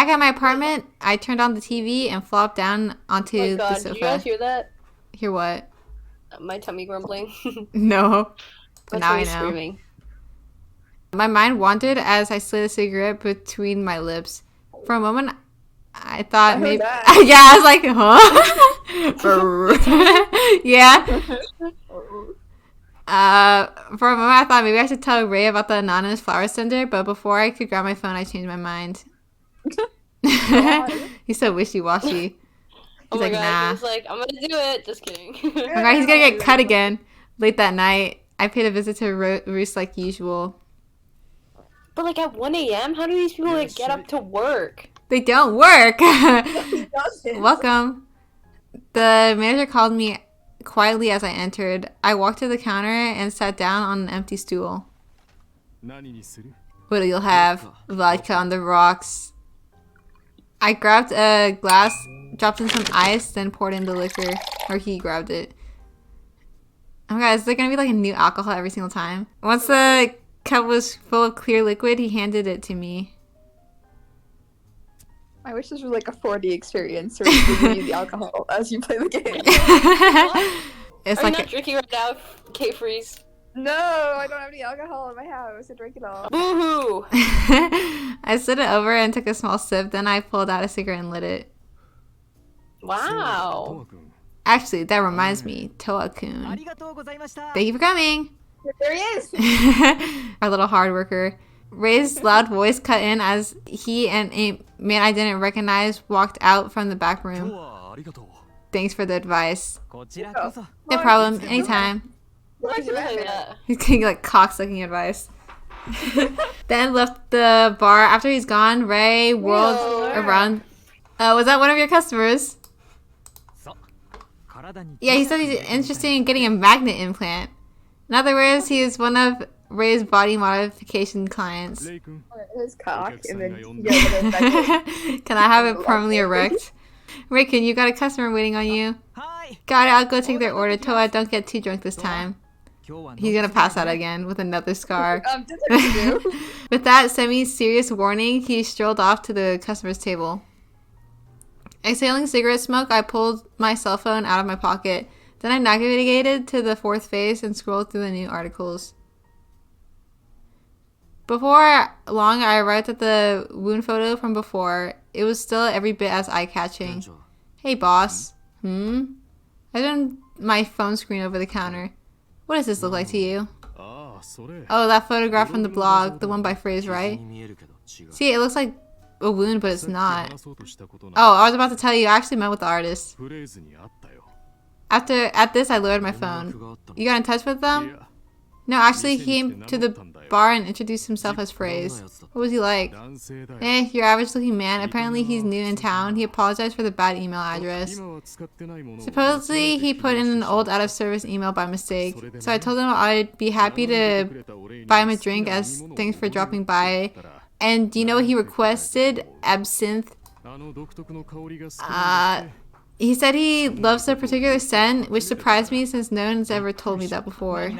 Back at my apartment, I turned on the TV and flopped down onto Oh the god, sofa. did you guys hear that? Hear what? My tummy grumbling. No. But That's now me I know. screaming. My mind wandered as I slid a cigarette between my lips. For a moment, I thought maybe... Yeah, I was like, huh? Yeah. For a moment, I thought maybe I should tell Ray about the anonymous flower sender, but before I could grab my phone, I changed my mind. He's so wishy-washy. Oh my god, nah. he's like, I'm gonna do it. Just kidding. Oh my god, he's gonna get cut again. Late that night, I paid a visit to Roos like usual. But like at 1 a.m., how do these people like get up to work? They don't work. Welcome. The manager called me quietly as I entered. I walked to the counter and sat down on an empty stool. What you'll have? Vodka on the rocks. I grabbed a glass, dropped in some ice, then poured in the liquor. Or he grabbed it. Oh my god, is there gonna be like a new alcohol every single time? Once the cup was full of clear liquid, he handed it to me. I wish this was like a 4D experience where you give you the alcohol as you play the game. It's Are like you not drinking right now, K-Freeze? No, I don't have any alcohol in my house. I drink it all. Boo-hoo! I slid it over and took a small sip, then I pulled out a cigarette and lit it. Wow. Actually, that reminds me, Toa-kun. Thank you for coming! There he is! Our little hard worker. Ray's loud voice cut in as he and a man I didn't recognize walked out from the back room. Thanks for the advice. No problem, anytime. He's getting like cocksucking advice. Then left the bar. After he's gone, Ray whirled around. Was that one of your customers? Yeah, he said he's interested in getting a magnet implant. In other words, he is one of Ray's body modification clients. His cock, and then Can I have it permanently erect? Ray-kun, you got a customer waiting on you. Got it, I'll go take their order. Toa, don't get too drunk this time. He's gonna pass out again with another scar. With that semi-serious warning, he strolled off to the customer's table. Exhaling cigarette smoke, I pulled my cell phone out of my pocket. Then I navigated to the fourth phase and scrolled through the new articles. Before long, I arrived at the wound photo from before. It was still every bit as eye-catching. Hey, boss. I turned my phone screen over the counter. What does this look like to you? Oh, that photograph from the blog, the one by Phrase, right? See, it looks like a wound, but it's not. Oh, I was about to tell you, I actually met with the artist. At this, I lowered my phone. You got in touch with them? No, actually, he came to the bar and introduced himself as Phrase. What was he like? Your average looking man. Apparently, he's new in town. He apologized for the bad email address. Supposedly, he put in an old out-of-service email by mistake. So I told him I'd be happy to buy him a drink as thanks for dropping by. And do you know what he requested? Absinthe. He said he loves a particular scent, which surprised me since no one's ever told me that before.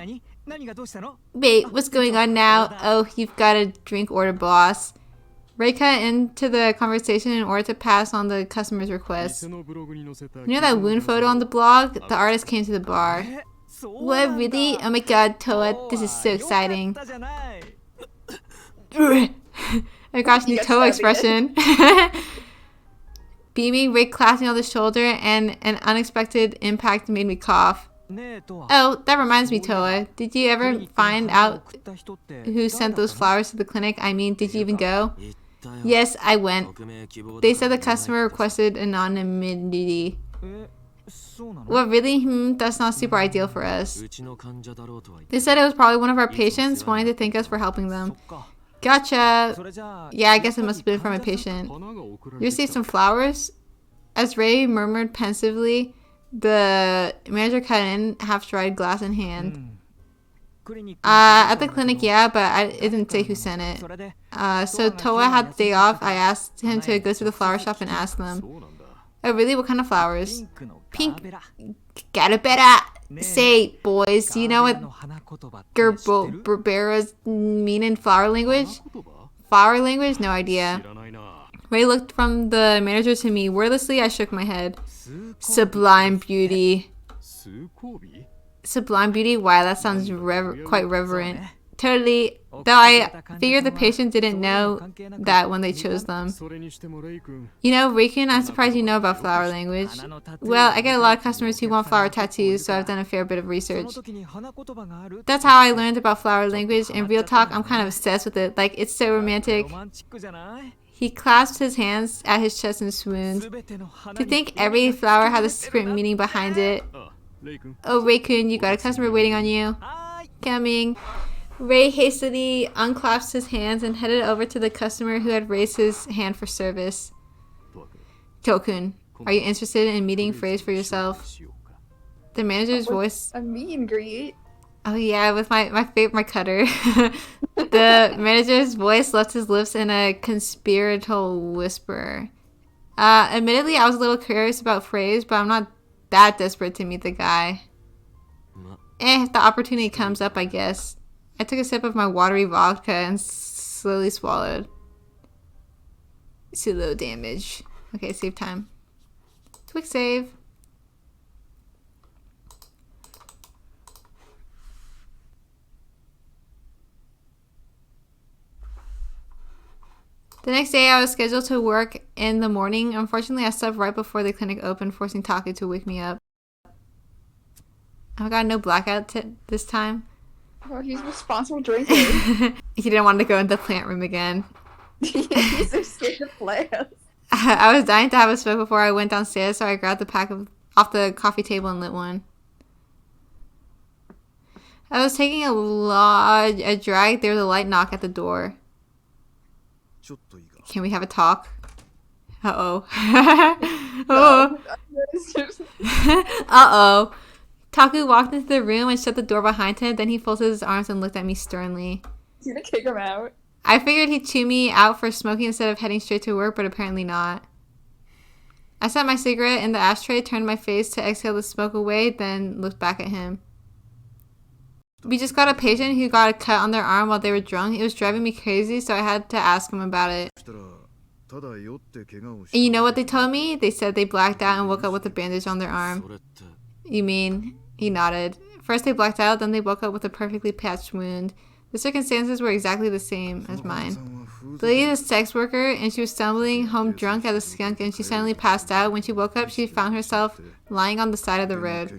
Wait, what's going on now? Oh, you've got a drink order, boss. Ray cut into the conversation in order to pass on the customer's request. You know that wound photo on the blog? The artist came to the bar. What, really? Oh my god, Toa, this is so exciting. Oh my gosh, new Toa expression. Beaming, Ray clapped me on the shoulder, and an unexpected impact made me cough. Oh, that reminds me, Toa. Did you ever find out who sent those flowers to the clinic? I mean, did you even go? Yes, I went. They said the customer requested anonymity. What, really? That's not super ideal for us. They said it was probably one of our patients wanting to thank us for helping them. Gotcha. Yeah, I guess it must have been from a patient. You received some flowers? As Ray murmured pensively, the manager cut in, half-dried glass in hand. At the clinic, yeah, but it didn't say who sent it. So Toa had the day off. I asked him to go to the flower shop and ask them. Oh, really? What kind of flowers? Pink. Gotta better. Say, boys, do you know what Gerberas mean in flower language? Flower language? No idea. Ray looked from the manager to me. Wordlessly, I shook my head. Sublime beauty. Sublime beauty? Wow, that sounds quite reverent. Totally. Though I figured the patient didn't know that when they chose them. You know, Reikun, I'm surprised you know about flower language. Well, I get a lot of customers who want flower tattoos, so I've done a fair bit of research. That's how I learned about flower language, and real talk, I'm kind of obsessed with it. Like, it's so romantic. He clasped his hands at his chest and swooned. To think every flower has a secret meaning behind it. Oh, Reikun, you got a customer waiting on you. Coming. Ray hastily unclasped his hands and headed over to the customer who had raised his hand for service. Tokun, are you interested in meeting phrase for yourself? The manager's voice. A meet and greet. Oh yeah, with my cutter. The manager's voice left his lips in a conspiratorial whisper. Admittedly, I was a little curious about phrase, but I'm not that desperate to meet the guy. If the opportunity comes up, I guess. I took a sip of my watery vodka and slowly swallowed. It's too low damage. Okay, save time. Quick save. The next day, I was scheduled to work in the morning. Unfortunately, I slept right before the clinic opened, forcing Taku to wake me up. I got no blackout this time. Oh, he's a responsible drinker. He didn't want to go in the plant room again. He's so scared of plants. I was dying to have a smoke before I went downstairs, so I grabbed the pack off the coffee table and lit one. I was taking a drag. There was a light knock at the door. Can we have a talk? Uh-oh. Oh. Uh-oh. Taku walked into the room and shut the door behind him. Then he folded his arms and looked at me sternly. He's gonna kick him out. I figured he'd chew me out for smoking instead of heading straight to work, but apparently not. I set my cigarette in the ashtray, turned my face to exhale the smoke away, then looked back at him. We just got a patient who got a cut on their arm while they were drunk. It was driving me crazy, so I had to ask him about it. And you know what they told me? They said they blacked out and woke up with a bandage on their arm. You mean? He nodded. First they blacked out, then they woke up with a perfectly patched wound. The circumstances were exactly the same as mine. The lady is a sex worker, and she was stumbling home drunk as a skunk, and she suddenly passed out. When she woke up, she found herself lying on the side of the road.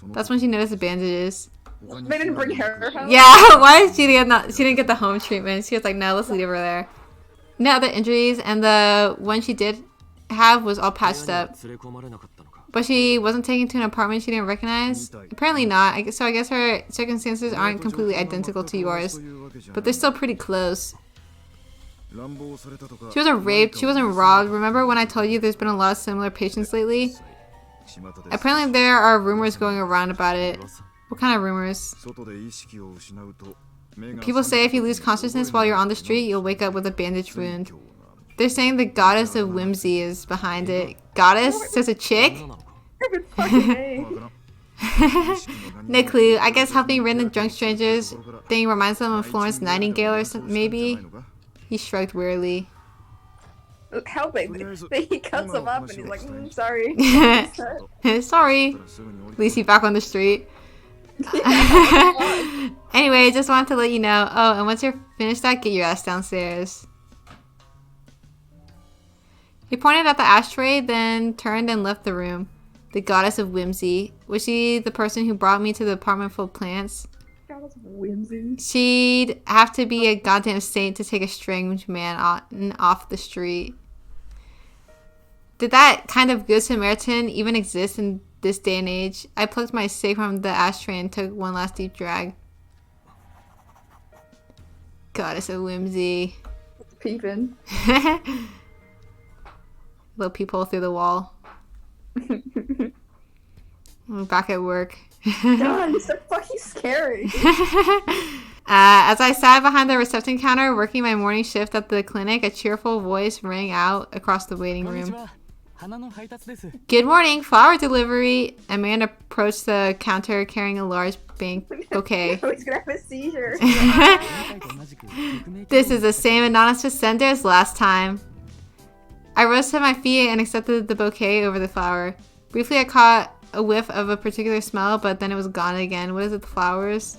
That's when she noticed the bandages. They didn't bring her home? Yeah, why did she didn't get the home treatment? She was like, no, let's leave her there. No other injuries, and the one she did have was all patched up. But she wasn't taken to an apartment she didn't recognize? Apparently not, so I guess her circumstances aren't completely identical to yours. But they're still pretty close. She wasn't raped, she wasn't robbed. Remember when I told you there's been a lot of similar patients lately? Apparently there are rumors going around about it. What kind of rumors? People say if you lose consciousness while you're on the street, you'll wake up with a bandage wound. They're saying the goddess of whimsy is behind it. Goddess? Says a chick? No clue. I guess helping random drunk strangers thing reminds them of Florence Nightingale or something, maybe? He shrugged wearily. Helping. He cuts him up and he's like, sorry. Sorry. At least he's back on the street. Anyway, just wanted to let you know. Oh, and once you're finished that, get your ass downstairs. He pointed at the ashtray, then turned and left the room. The goddess of whimsy. Was she the person who brought me to the apartment full of plants? Goddess of whimsy. She'd have to be a goddamn saint to take a strange man off the street. Did that kind of good Samaritan even exist in this day and age? I plucked my cig from the ashtray and took one last deep drag. Goddess of whimsy. Peeping. Little peephole through the wall. We're back at work. God, it's so fucking scary. As I sat behind the reception counter working my morning shift at the clinic, a cheerful voice rang out across the waiting room. Good morning, flower delivery. A man approached the counter carrying a large bouquet. He's gonna have a seizure. This is the same anonymous sender as last time. I rose to my feet and accepted the bouquet over the flower. Briefly, I caught a whiff of a particular smell, but then it was gone again. What is it, the flowers?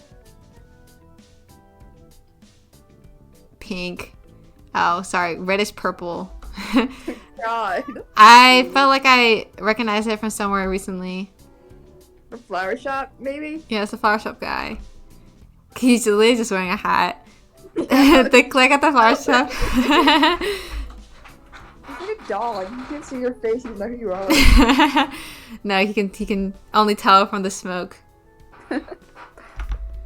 Pink. Oh, sorry, reddish purple. God. I felt like I recognized it from somewhere recently. The flower shop, maybe? Yeah, it's a flower shop guy. He's literally just wearing a hat. The click at the flower shop. He's like a dog. You can't see your face, you know who you are. No, he can only tell from the smoke. What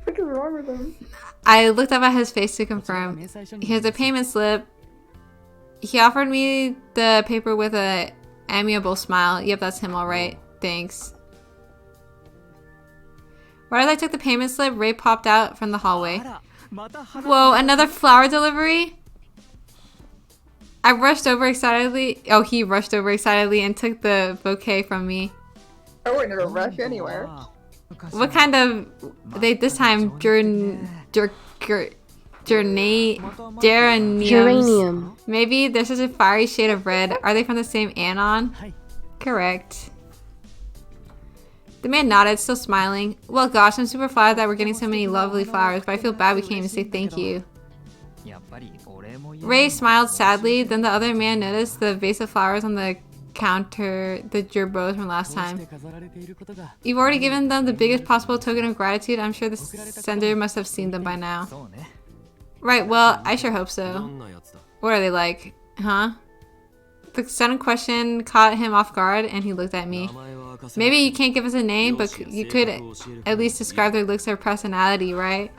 is wrong with him? I looked up at his face to confirm. Here's a payment slip. He offered me the paper with a amiable smile. Yep, that's him, alright. Thanks. Right as I took the payment slip, Ray popped out from the hallway. Whoa, another flower delivery? I rushed over excitedly. Oh, he rushed over excitedly and took the bouquet from me. I wouldn't have rush anywhere. What kind of... this time, geraniums. Maybe they're such a fiery shade of red. Are they from the same anon? Correct. The man nodded, still smiling. Well, gosh, I'm super flattered that we're getting so many lovely flowers, but I feel bad we can't even say thank you. Ray smiled sadly, then the other man noticed the vase of flowers on the counter, the gerbos from last time. You've already given them the biggest possible token of gratitude. I'm sure the sender must have seen them by now. Right, well, I sure hope so. What are they like? Huh? The sudden question caught him off guard, and he looked at me. Maybe you can't give us a name, but you could at least describe their looks or personality, right?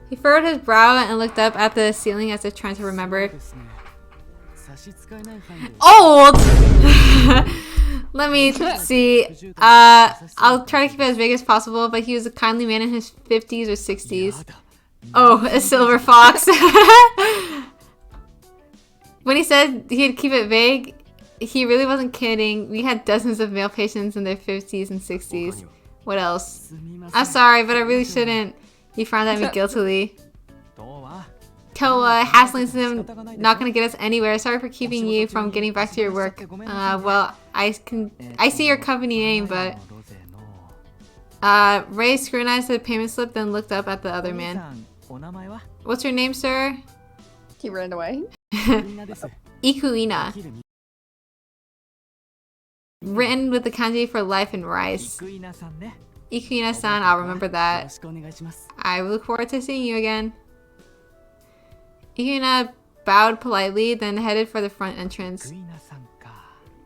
He furrowed his brow and looked up at the ceiling as if trying to remember. Old! Let me see. I'll try to keep it as vague as possible, but he was a kindly man in his 50s or 60s. Oh, a silver fox. When he said he'd keep it vague, he really wasn't kidding. We had dozens of male patients in their 50s and 60s. What else? I'm sorry, but I really shouldn't. He frowned at me guiltily. Toa, hassling him, not gonna get us anywhere. Sorry for keeping you from getting back to your work. Well, I see your company name, but... Ray scrutinized the payment slip, then looked up at the other man. What's your name, sir? He ran away. IKUINA. Written with the kanji for life and rice. IKUINA-san, I'll remember that. I look forward to seeing you again. IKUINA bowed politely, then headed for the front entrance.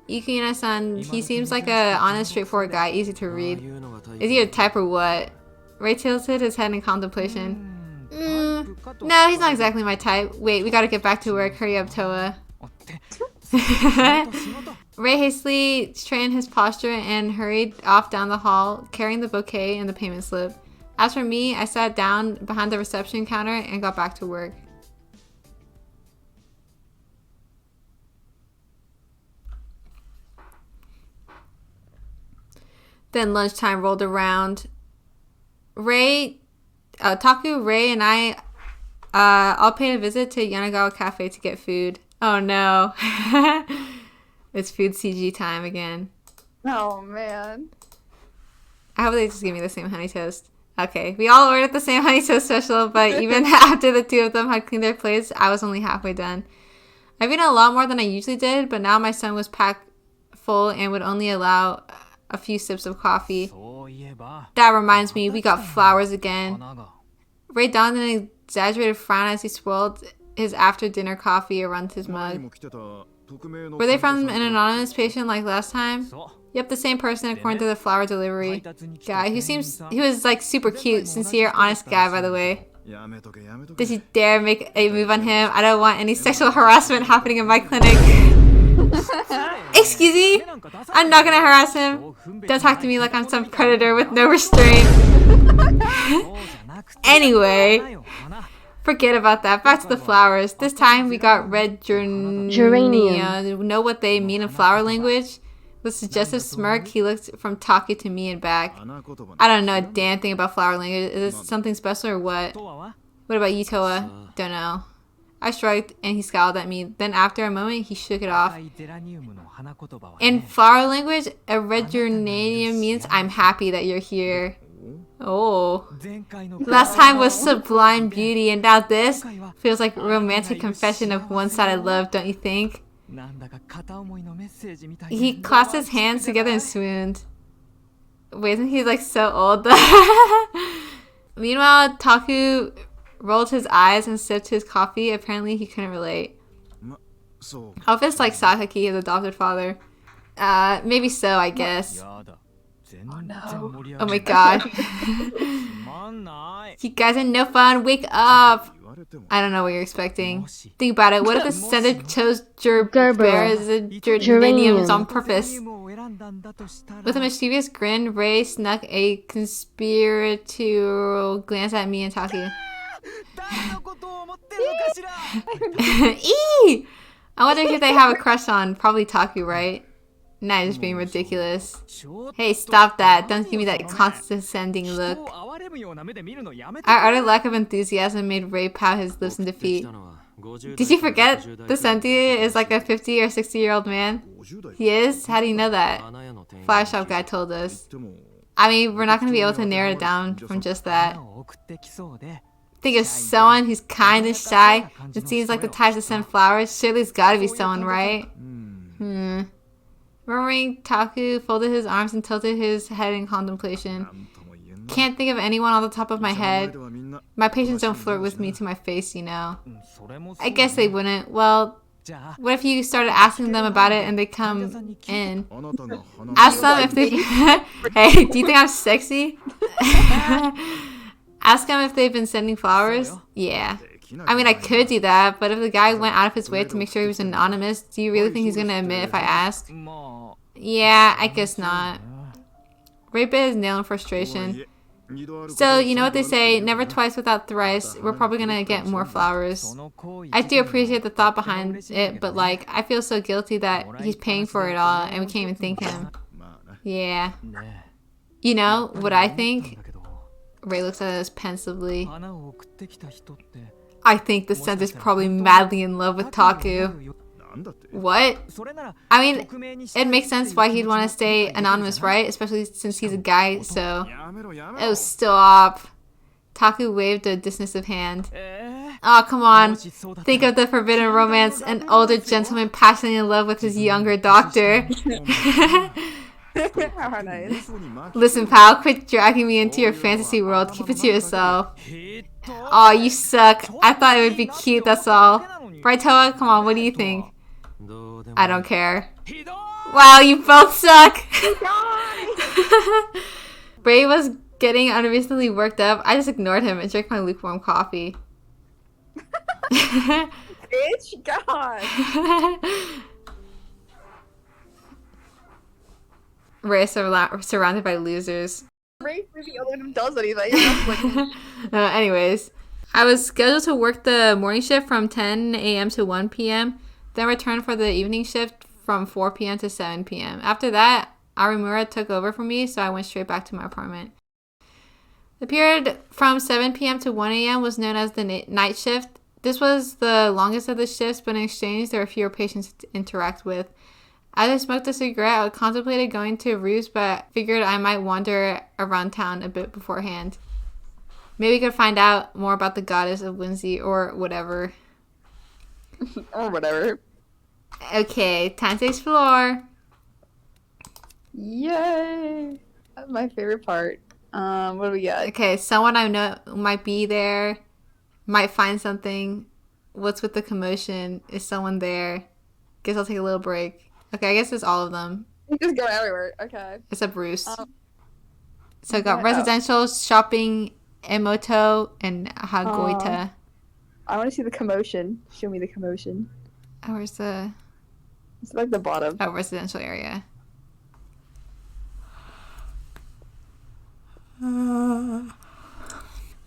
IKUINA-san, he seems like a honest, straightforward guy, easy to read. Is he a type or what? Ray tilted his head in contemplation. No, he's not exactly my type. Wait, we gotta get back to work. Hurry up, Toa. Ray hastily straightened his posture and hurried off down the hall, carrying the bouquet and the payment slip. As for me, I sat down behind the reception counter and got back to work. Then lunchtime rolled around. Taku, Ray, and I all paid a visit to Yanagawa Cafe to get food. Oh no. It's food CG time again. Oh man. I hope they just give me the same honey toast. Okay, we all ordered the same honey toast special, but even after the two of them had cleaned their plates, I was only halfway done. I've eaten a lot more than I usually did, but now my stomach was packed full and would only allow a few sips of coffee. That reminds me, we got flowers again. Ray donned an exaggerated frown as he swirled his after-dinner coffee around his mug. Were they from an anonymous patient like last time? Yep, the same person according to the flower delivery guy, he was like super cute, sincere, honest guy, by the way. Did you dare make a move on him? I don't want any sexual harassment happening in my clinic. Excuse me? I'm not gonna harass him. Don't talk to me like I'm some predator with no restraint. Anyway, forget about that. Back to the flowers. This time we got red geranium. Know what they mean in flower language? With a suggestive smirk, he looked from Taki to me and back. I don't know a damn thing about flower language. Is it something special or what? What about you, Toa? Don't know. I shrugged and he scowled at me. Then after a moment, he shook it off. In flower language, eredurnanium means I'm happy that you're here. Oh. Last time was sublime beauty, and now this feels like romantic confession of one-sided love, don't you think? He clasped his hands together and swooned. Wait, isn't he like so old? Meanwhile, Taku rolled his eyes and sipped his coffee. Apparently, he couldn't relate. Oh, if it's like Sakaki, his adopted father. Maybe so, I guess. Oh no. Oh my god. You guys are no fun. Wake up. I don't know what you're expecting. Think about it. What if the sender chose geraniums on purpose? With a mischievous grin, Ray snuck a conspiratorial glance at me and Taku. Eee! I wonder who they have a crush on. Probably Taku, right? Nah, just being ridiculous. Hey, stop that. Don't give me that condescending look. Our utter lack of enthusiasm made Ray pout his lips in defeat. Did you forget the senti is like a 50 or 60-year-old man? He is? How do you know that? Flower shop guy told us. I mean, we're not going to be able to narrow it down from just that. Think of someone who's kind of shy and seems like the type to send flowers. Surely it's got to be someone, right? Murmuring, Taku folded his arms and tilted his head in contemplation. Can't think of anyone on the top of my head. My patients don't flirt with me to my face, you know. I guess they wouldn't. Well, what if you started asking them about it and they come in? Ask them if they... Hey, do you think I'm sexy? Ask them if they've been sending flowers? Yeah. I mean, I could do that, but if the guy went out of his way to make sure he was anonymous, do you really think he's gonna admit if I ask? Yeah, I guess not. Ray bit his nail in frustration. So, you know what they say, never twice without thrice. We're probably gonna get more flowers. I do appreciate the thought behind it, but like, I feel so guilty that he's paying for it all and we can't even thank him. Yeah. You know what I think? Ray looks at us pensively. I think the scent is probably madly in love with Taku. What? I mean, it makes sense why he'd want to stay anonymous, right? Especially since he's a guy, so... Oh, stop. Taku waved a dismissive hand. Oh, come on. Think of the forbidden romance, an older gentleman passionately in love with his younger doctor. Nice. Listen, pal, quit dragging me into your fantasy world. Keep it to yourself. Aw, you suck. I thought it would be cute, that's all. Right, Toa? Come on, what do you think? I don't care. Wow, you both suck! Ray was getting unreasonably worked up. I just ignored him and drank my lukewarm coffee. Bitch, God. Ray is surrounded by losers. Ray the other one does anything. Anyways, I was scheduled to work the morning shift from 10 a.m. to 1 p.m. Then return for the evening shift from 4 p.m. to 7 p.m. After that, Arimura took over for me, so I went straight back to my apartment. The period from 7 p.m. to 1 a.m. was known as the night shift. This was the longest of the shifts, but in exchange, there were fewer patients to interact with. As I smoked a cigarette, I contemplated going to Ruse, but figured I might wander around town a bit beforehand. Maybe we could find out more about the goddess of whimsy or whatever. Or whatever. Okay, time to explore. Yay! That's my favorite part. What do we got? Okay, someone I know might be there, might find something. What's with the commotion? Is someone there? Guess I'll take a little break. Okay, I guess it's all of them. We just go everywhere. Okay. Except Bruce. So I got residential, shopping, Emoto, and Hagoita. I want to see the commotion. Show me the commotion. Oh, where's the... It's like the bottom. Oh, residential area.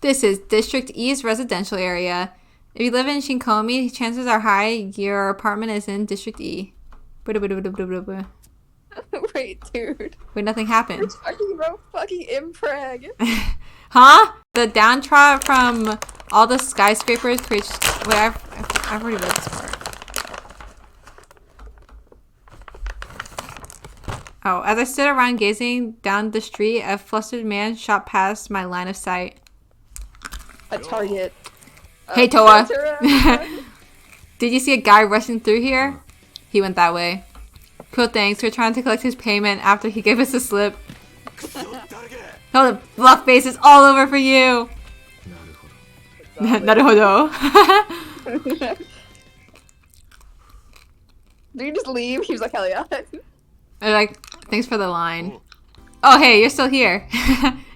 This is District E's residential area. If you live in Shinkomi, chances are high your apartment is in District E. Wait, dude. Wait, nothing happened. Fucking impreg. Huh? The downtrodden from all the skyscrapers creates... Wait, I I've already read this part. Oh, as I stood around gazing down the street, a flustered man shot past my line of sight. A target. Hey, Toa. Tara. Did you see a guy rushing through here? He went that way. Cool, thanks. We're trying to collect his payment after he gave us a slip. Oh, the bluff face is all over for you. Naruhodo. Did you just leave? He was like, hell yeah. They're like, thanks for the line. Oh, hey, you're still here.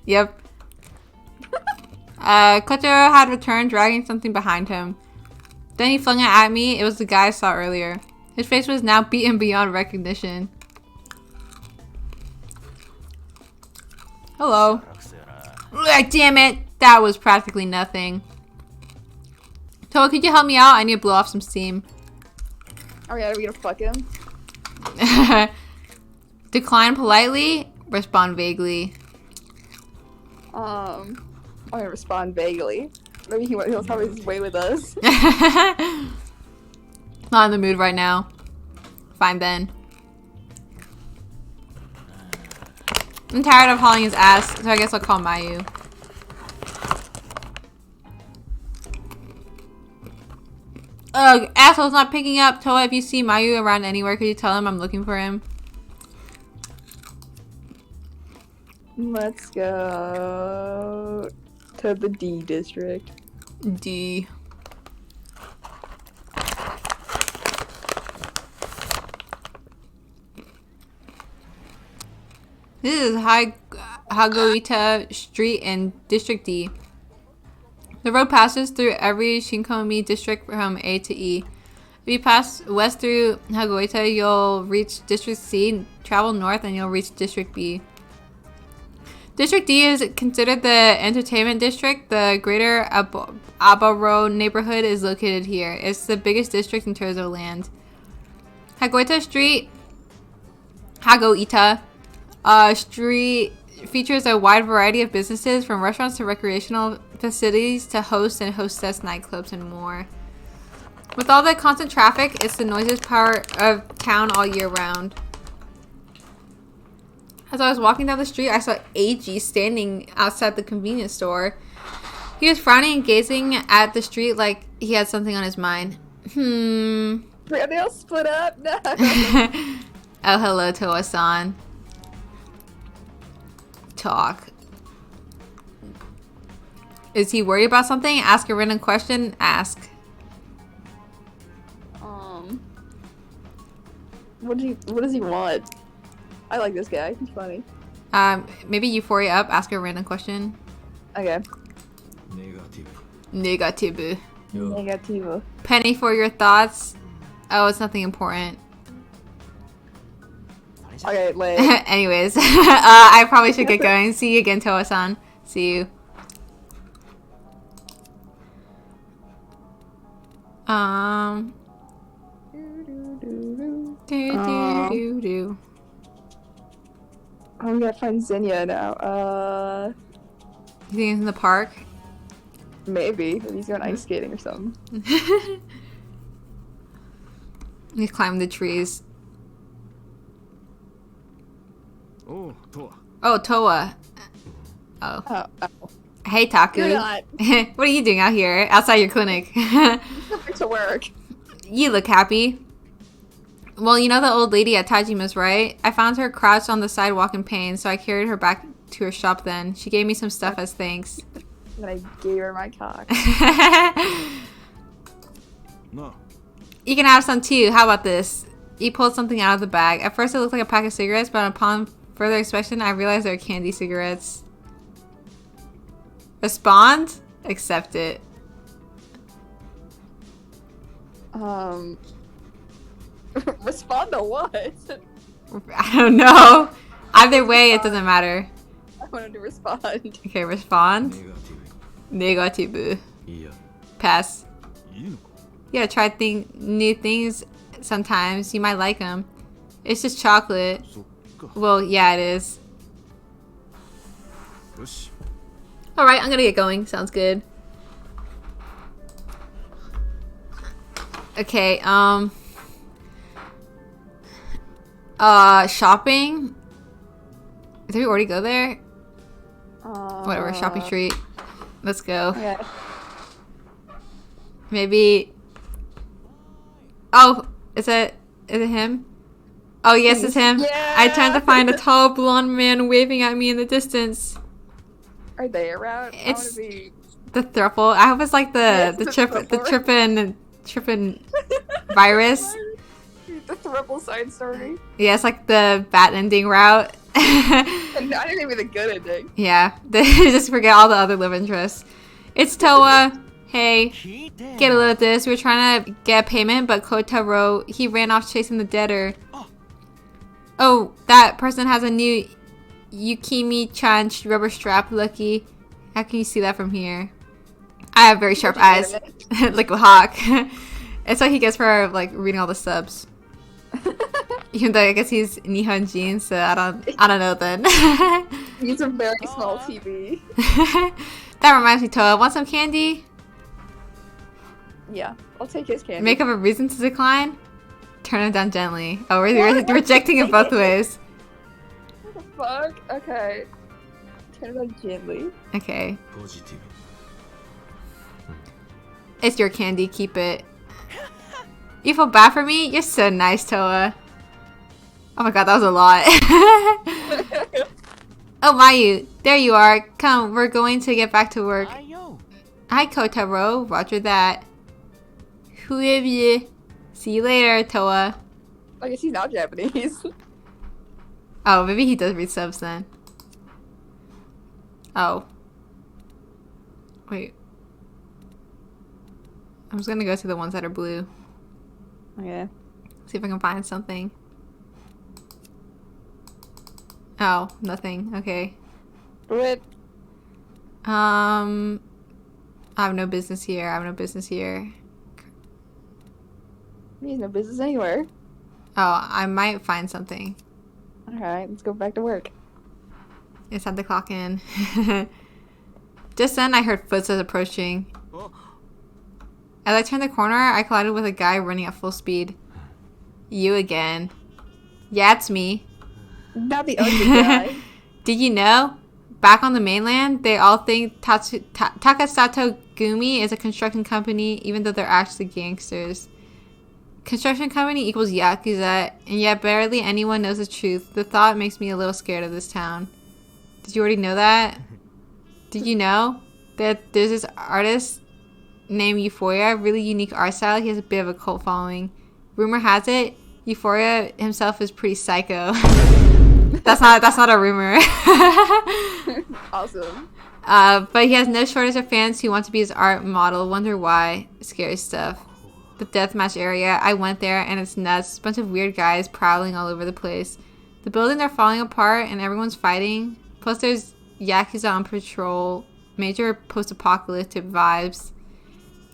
Yep. Kotaro had returned, dragging something behind him. Then he flung it at me. It was the guy I saw earlier. His face was now beaten beyond recognition. Hello. Ugh, damn it. That was practically nothing. Toa, could you help me out? I need to blow off some steam. Alright, are we gonna fuck him? Decline politely. Respond vaguely. I'm gonna respond vaguely. Maybe he'll tell his way with us. Not in the mood right now. Fine then. I'm tired of hauling his ass, so I guess I'll call Mayu. Ugh, asshole's not picking up. Toa, if you see Mayu around anywhere, could you tell him I'm looking for him? Let's go to the D district. D. This is Hagoita Street in District D. The road passes through every Shinkomi district from A to E. If you pass west through Hagoita, you'll reach District C. Travel north and you'll reach District B. District D is considered the entertainment district. The greater Abaro neighborhood is located here. It's the biggest district in terms of land. Hagoita Street Street features a wide variety of businesses, from restaurants to recreational facilities to host and hostess nightclubs and more. With all the constant traffic, it's the noisiest part of town all year round. As I was walking down the street, I saw AG standing outside the convenience store. He was frowning and gazing at the street like he had something on his mind. Are they all split up? No. Oh, hello, Toa-san. Talk. Is he worried about something? Ask a random question. Ask. What does he want? I like this guy. He's funny. Maybe euphoria up. Ask a random question. Okay. Negative. Negativo. Penny for your thoughts. Oh, it's nothing important. Okay, like. Anyways, I probably should get going. See you again, Toa-san. See you. Oh, we gotta find Xenia now. You think it's in the park? Maybe. Maybe he's going ice skating or something. You climb the trees. Oh, Toa. Oh, Toa. Oh. Oh. Hey, Taku. You're not. What are you doing out here outside your clinic? To work. You look happy. Well, you know the old lady at Tajima's, right? I found her crouched on the sidewalk in pain, so I carried her back to her shop then. She gave me some stuff as thanks. And I gave her my cock. No. You can have some too. How about this? He pulled something out of the bag. At first it looked like a pack of cigarettes, but upon further inspection, I realized they were candy cigarettes. Respond? Accept it. Respond to what? I don't know. Either way, it doesn't matter. I wanted to respond. Okay, respond. Negative. Pass. You gotta try new things sometimes. You might like them. It's just chocolate. Well, yeah, it is. Alright, I'm gonna get going. Sounds good. Okay, shopping? Did we already go there? Whatever, shopping street. Let's go. Okay. Maybe... Oh, is it him? Oh, yes, it's him. Yeah. I turned to find a tall blonde man waving at me in the distance. Are they around? I It's- wanna be... The thruple. I hope it's like Yes, the the trippin' virus. The triple side story. Yeah, it's like the bad ending route. And not even the good ending. Yeah, they just forget all the other love interests. It's Toa. Hey, get a load of this. We're trying to get a payment, but Kotaro, he ran off chasing the debtor. Oh, that person has a new Yukimi-chan rubber strap. Lucky. How can you see that from here? I have very sharp eyes. Like a hawk. It's what he gets for like reading all the subs. Even though I guess he's Nihonjin, so I don't know then. He's a very small TV. That reminds me, Toa. Want some candy? Yeah, I'll take his candy. Make up a reason to decline? Turn it down gently. Oh, we're rejecting it both ways. What the fuck? Okay. Turn it on gently. Okay. ポジティブ It's your candy. Keep it. You feel bad for me? You're so nice, Toa. Oh my god, that was a lot. Oh, Mayu. There you are. Come, we're going to get back to work. Hi, Kotaro. Roger that. Huebye. See you later, Toa. I guess he's not Japanese. Oh, maybe he does read subs then. Oh. Wait. I'm just gonna go to the ones that are blue. Okay. See if I can find something. Oh, nothing. Okay. But I have no business here. I have no business here. he has no business anywhere. Oh, I might find something. Alright, let's go back to work. It's time to clock in. Just then, I heard footsteps approaching. As I turned the corner, I collided with a guy running at full speed. You again. Yeah, it's me. Not the ugly guy. Did you know? Back on the mainland, they all think Takasato Gumi is a construction company, even though they're actually gangsters. Construction company equals Yakuza, and yet barely anyone knows the truth. The thought makes me a little scared of this town. Did you already know that? Did you know that there's this artist named Euphoria, really unique art style? He has a bit of a cult following. Rumor has it, Euphoria himself is pretty psycho. That's not a rumor. Awesome. But he has no shortage of fans who want to be his art model. Wonder why. Scary stuff. The deathmatch area. I went there and it's nuts. A bunch of weird guys prowling all over the place. The buildings are falling apart and everyone's fighting. Plus there's Yakuza on patrol. Major post-apocalyptic vibes.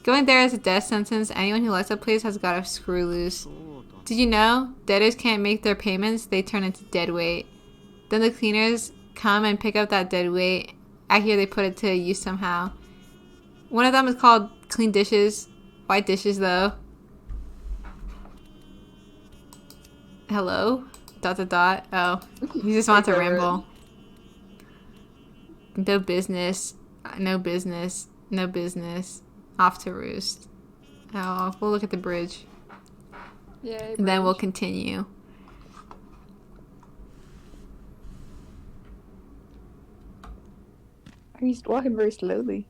Going there is a death sentence. Anyone who likes that place has got a screw loose. Did you know? Debtors can't make their payments. They turn into dead weight. Then the cleaners come and pick up that dead weight. I hear they put it to use somehow. One of them is called clean dishes. White dishes, though. Hello? ... Oh, he just wants to ramble. No business. No business. No business. Off to roost. Oh, we'll look at the bridge. Yay, And then we'll bridge. continue. He's walking very slowly.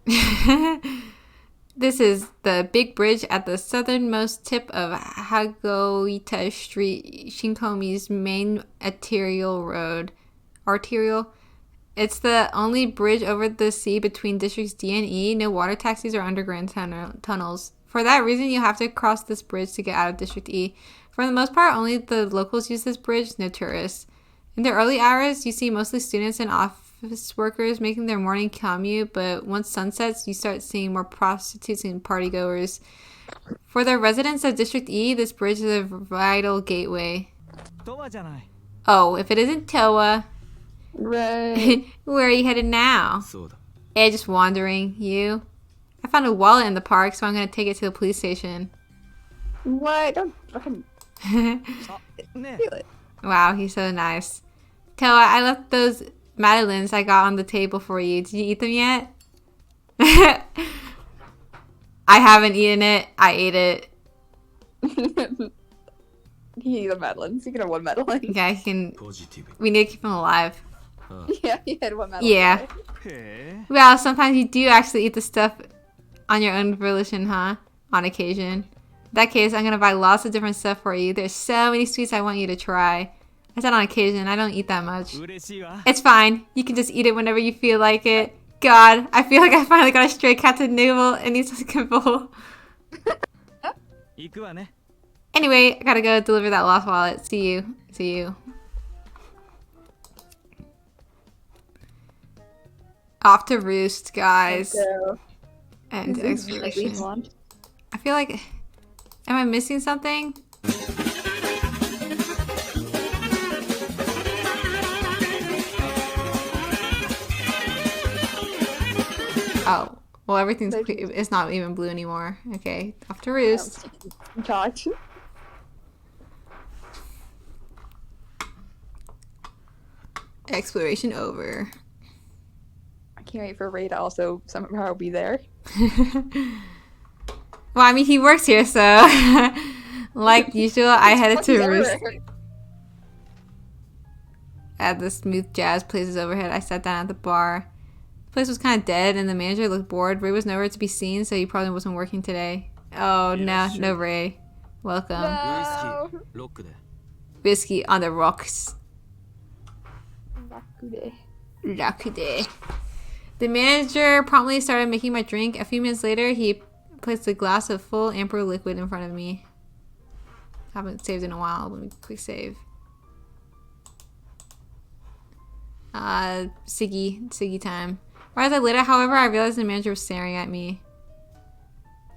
This is the big bridge at the southernmost tip of Hagoita Street, Shinkomi's main arterial road. Arterial? It's the only bridge over the sea between districts D and E. No water taxis or underground tunnels. For that reason, you have to cross this bridge to get out of District E. For the most part, only the locals use this bridge, no tourists. In the early hours, you see mostly students and office workers making their morning commute, but once sun sets, you start seeing more prostitutes and partygoers. For the residents of District E, this bridge is a vital gateway. Oh, if it isn't Toa, Right. where are you headed now? そうだ Hey, just wandering. You? I found a wallet in the park, so I'm gonna take it to the police station. What? Don't fucking feel it. Wow, he's so nice. Toa, I left those madeleines I got on the table for you. Did you eat them yet? I haven't eaten it. I ate it. He the Madeline. Speaking of one Madeline. Okay, I can. ポジティブ We need to keep him alive. Yeah, he had one Madeline. Yeah. へえ Well, sometimes you do actually eat the stuff on your own volition, huh? On occasion. In that case, I'm gonna buy lots of different stuff for you. There's so many sweets I want you to try. I said on occasion. I don't eat that much. 嬉しいわ It's fine. You can just eat it whenever you feel like it. God, I feel like I finally got a stray cat to nibble and needs a bowl. 行くわね Anyway, I gotta go deliver that lost wallet. See you. See you. Off to roost, guys. So, And this is like exploration. one. I feel like... Am I missing something? Oh. Well, everything's clear. It's not even blue anymore. Okay. Off to roost. Talked. Exploration over. I can't wait for Ray to also somehow be there. Well, I mean, he works here, so... like usual, I headed to roost. At the smooth jazz places overhead, I sat down at the bar. The place was kind of dead, and the manager looked bored. Ray was nowhere to be seen, so he probably wasn't working today. Oh, no, no Ray. Welcome. ウイ No. スキーロックで Whiskey on the rocks. Bakude. Rakude. The manager promptly started making my drink. A few minutes later, he placed a glass of full amber liquid in front of me. Haven't saved in a while. Let me quick save. Siggy time. Right as I lit it, however, I realized the manager was staring at me.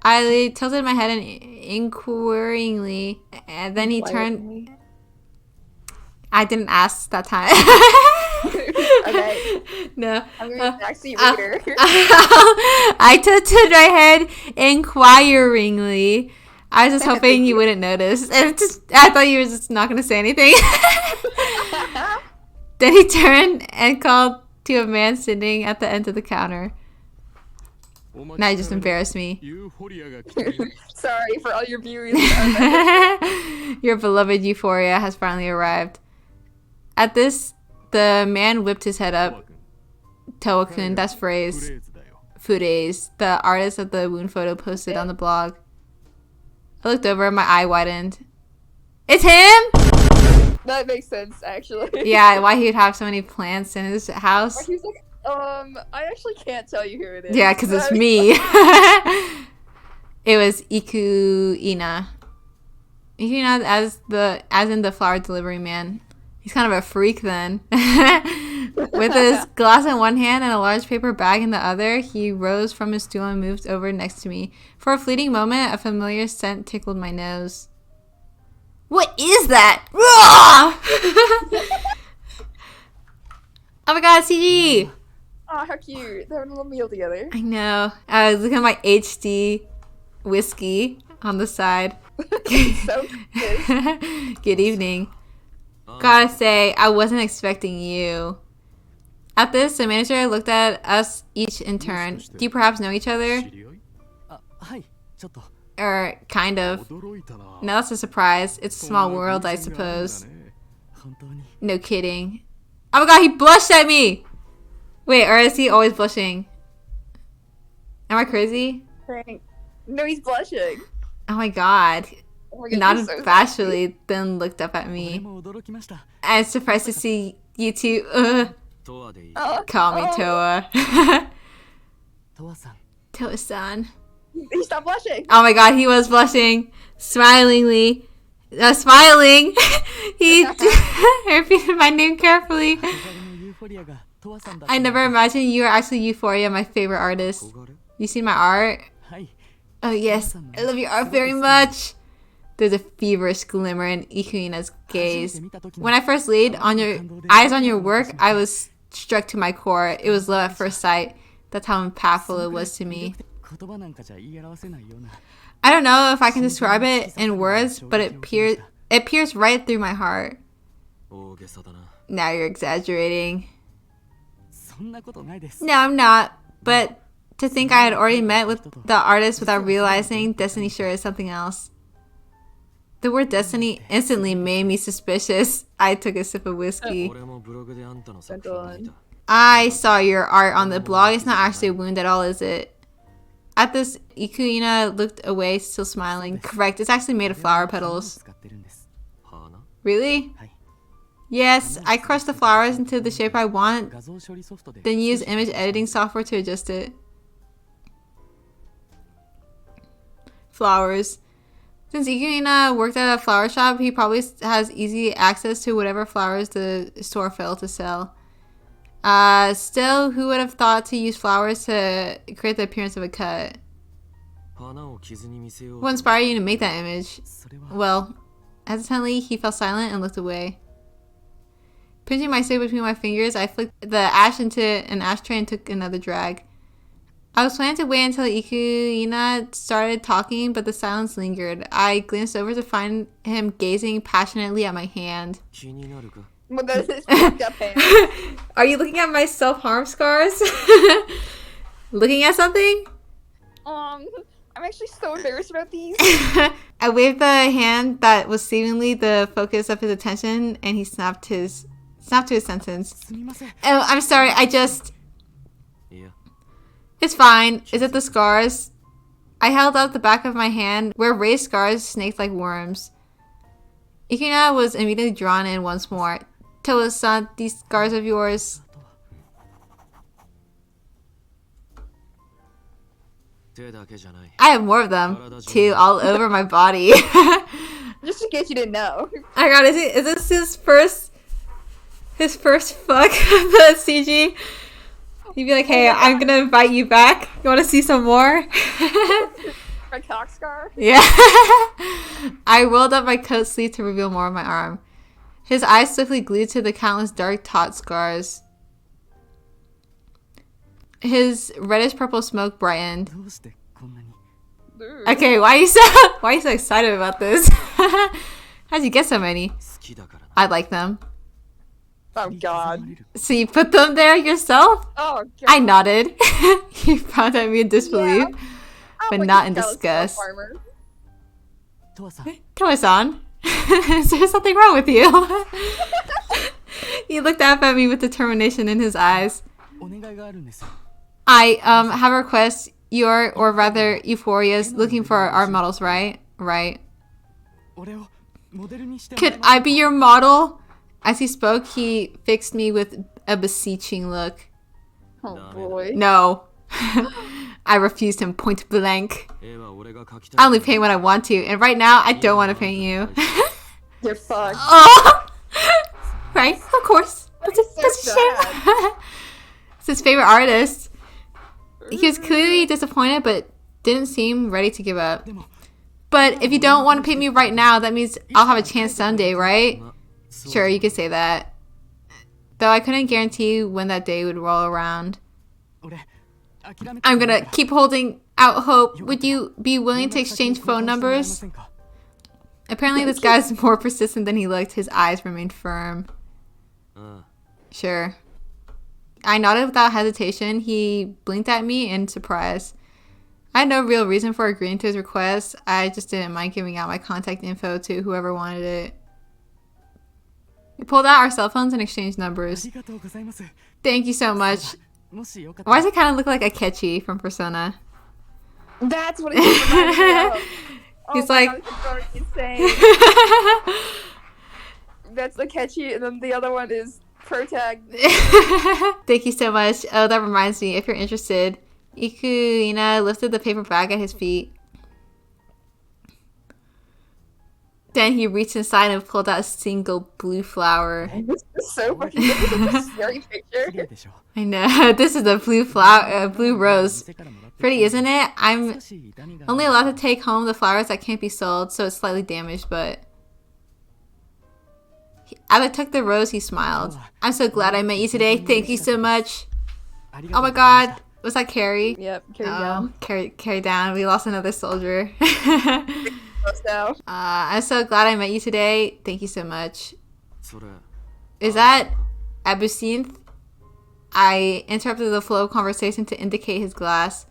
I tilted my head and inquiringly, and then he turned. I didn't ask that time. Okay. No. I'm gonna be backseat reader. I tilted my head inquiringly. I was just hoping you wouldn't notice. And I thought you were just not going to say anything. Then he turned and called to a man sitting at the end of the counter. Now you just embarrassed me. ユーフォリアが来てる Sorry for all your viewers. Your beloved euphoria has finally arrived. At this, the man whipped his head up. Toa-kun, that's フ phrase. レーズだよ Fudays, the artist of the wound photo, posted on the blog. I looked over, my eye widened. It's him! That makes sense, actually. Yeah, why he would have so many plants in his Or house. he was like, I actually can't tell you who it is. Yeah, because it's me. It was IKUINA. IKUINA as in the flower delivery man. He's kind of a freak then. With his glass in one hand and a large paper bag in the other, he rose from his stool and moved over next to me. For a fleeting moment, a familiar scent tickled my nose. What is that? Oh my god, CG! Oh, how cute. They're having a little meal together. I know. I was looking at my HD whiskey on the side. So cute. Good evening. Gotta say, I wasn't expecting you. At this, the manager looked at us each in turn. Do you perhaps know each other? 知り合いあはいちょっと Or kind of. 驚いたな No, that's a surprise. It's a そんな small world, I 偶然があるんだ suppose. ね本当に No kidding. Oh my god, he blushed at me! Wait, or is he always blushing? Am I crazy? Frank. No, he's blushing. Oh my god. Oh my God, Not you're so bashfully, then looked up at 俺 me. も驚きました I'm surprised to see you two. トアでいい Oh, Call me oh, Toa. トアさん Toa-san. He stopped blushing. Oh my god, he was blushing. Smilingly. Smiling. He repeated my name carefully. 小柄のユーフォリアがトアさんだった I never imagined you were actually Euphoria, my favorite artist. 小柄 You seen my art? はい Oh yes, I love your art very much. There's a feverish glimmer in Ikuina's gaze. When I first laid eyes on your work, I was struck to my core. It was love at first sight. That's how impactful it was to me. 言葉なんかじゃ言い表せないような I don't know if I can describe it in words, but it pierced right through my heart. Now you're exaggerating. No, I'm not. But to think I had already met with the artist without realizing destiny sure is something else. The word destiny instantly made me suspicious. I took a sip of whiskey. I saw your art on the blog. It's not actually a wound at all, is it? At this, IKUINA looked away, still smiling. Correct, it's actually made of flower petals. Really? Yes, I crushed the flowers into the shape I want, then use image editing software to adjust it. Flowers. Since IKUINA worked at a flower shop, he probably has easy access to whatever flowers the store failed to sell. Still, who would have thought to use flowers to create the appearance of a cut? What inspired you to make that image? Well, hesitantly, he fell silent and looked away. Pinching my stick between my fingers, I flicked the ash into an ashtray and took another drag. I was planning to wait until IKUINA started talking, but the silence lingered. I glanced over to find him gazing passionately at my hand. Well, that's his fucked up hand. Are you looking at my self-harm scars? Looking at something? I'm actually so embarrassed about these. I waved the hand that was seemingly the focus of his attention, and he snapped to his sentence. Oh, I'm sorry, It's fine. Is it the scars? I held out the back of my hand, where raised scars snaked like worms. IKUINA was immediately drawn in once more. Toa-san, these scars of yours. I have more of them, too, all over my body. Just in case you didn't know. Oh my god, is this his first fuck the CG? He'd be like, hey, I'm gonna invite you back. You wanna see some more? My cock scar? Yeah. I rolled up my coat sleeve to reveal more of my arm. His eyes swiftly glued to the countless dark taut scars. His reddish purple smoke brightened. Okay, why are you so excited about this? How'd you get so many? I like them. Oh god. So you put them there yourself? Oh god. I nodded. He frowned at me in disbelief, but not in disgust. Toa-san, is there something wrong with you? He looked up at me with determination in his eyes. I have a request. You're, or rather, Euphoria's looking for art models, right? Right. Could I be your model? As he spoke, he fixed me with a beseeching look. Oh boy. No. I refused him point blank. I only paint when I want to, and right now, I don't want to paint you. You're fucked. Oh! Right, of course. That's a shame. It's his favorite artist. He was clearly disappointed, but didn't seem ready to give up. But if you don't want to paint me right now, that means I'll have a chance someday, right? Sure, you could say that. Though I couldn't guarantee when that day would roll around. I'm gonna keep holding out hope. Would you be willing to exchange phone numbers? Apparently this guy's more persistent than he looked. His eyes remained firm. Sure. I nodded without hesitation. He blinked at me in surprise. I had no real reason for agreeing to his request. I just didn't mind giving out my contact info to whoever wanted it. We pulled out our cell phones and exchanged numbers. Thank you so much. Why does it kind of look like Akechi from Persona? That's what it's reminding me of. He's like... God, it's insane. That's Akechi, and then the other one is Protag. Thank you so much. Oh, that reminds me, if you're interested. IKUINA lifted the paper bag at his feet. Then he reached inside and pulled out a single blue flower. This is so fucking this is such a scary picture. I know. This is a blue flower, blue rose. Pretty, isn't it? I'm only allowed to take home the flowers that can't be sold, so it's slightly damaged, but... As I took the rose, he smiled. I'm so glad I met you today. Thank you so much. Oh my god. Was that Carrie? Yep, carry down. Carrie down. We lost another soldier. So, I'm so glad I met you today. Thank you so much. それ Is that absinthe? I interrupted the flow of conversation to indicate his glass.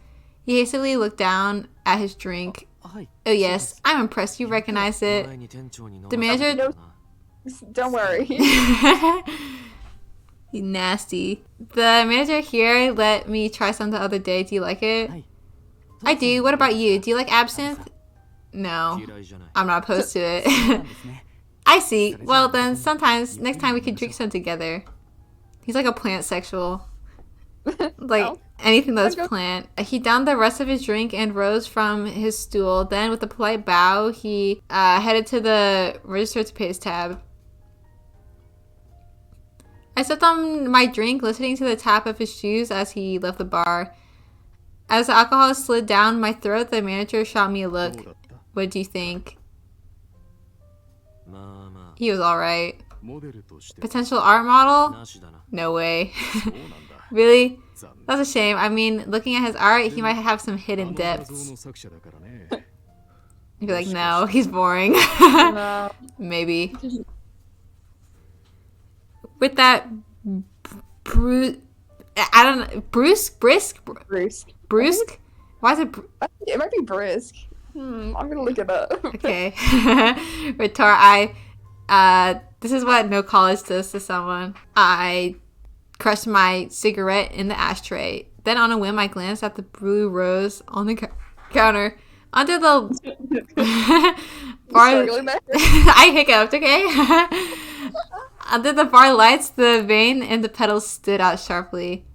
He hastily looked down at his drink. はい Oh yes, I'm impressed you recognize it. 前に店長に飲ま The せた manager... んだな don't worry. You nasty. The manager here let me try some the other day. Do you like it? はい I do. What about you? Do you like absinthe? No. 嫌いじゃない I'm not opposed to it. そうなんですね I see. Well then, sometimes, next time we could drink some together. He's like a plant sexual. Like, No. anything that's plant. He downed the rest of his drink and rose from his stool. Then, with a polite bow, he headed to the register to pay his tab. I sipped on my drink, listening to the tap of his shoes as he left the bar. As the alcohol slid down my throat, the manager shot me a どう look. だった What do you think? まあま He was alright. あモデルとして Potential art model? なしだな No way. そうなんだ Really? 残 That's a shame. I mean, looking at his art, he might have some 念 hidden あの画像 depths. の作者だからね You'd be like, no, he's boring. No. Maybe. With that Bruce, I don't know, Brusque? Bruce. Brusque? Why is it It might be brisk. I'm gonna look it up. okay. This is what no college does to someone. I crushed my cigarette in the ashtray. Then on a whim, I glanced at the blue rose on the counter. Under the bar, Struggling there? I hiccuped, okay? Under the bar lights, the vein in the petals stood out sharply.